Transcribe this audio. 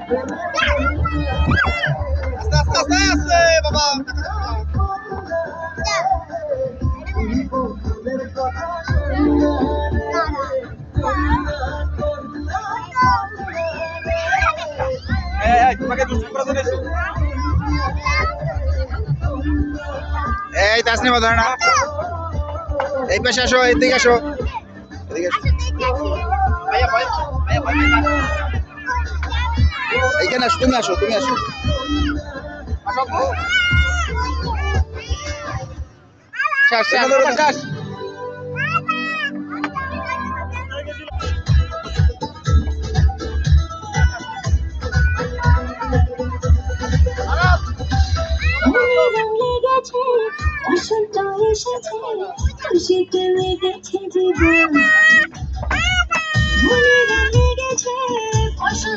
আস্তে আস্তে আস্তে বাবা। এই তাসনিমা ধরে না, এই পাশে আসো, এদিকে আসো, এদিকে আসো, এইখানে আসো, তুমি আসো, তুমি আসো। বসন্ত এসেছে, খুশিতে লেগেছে জীবন।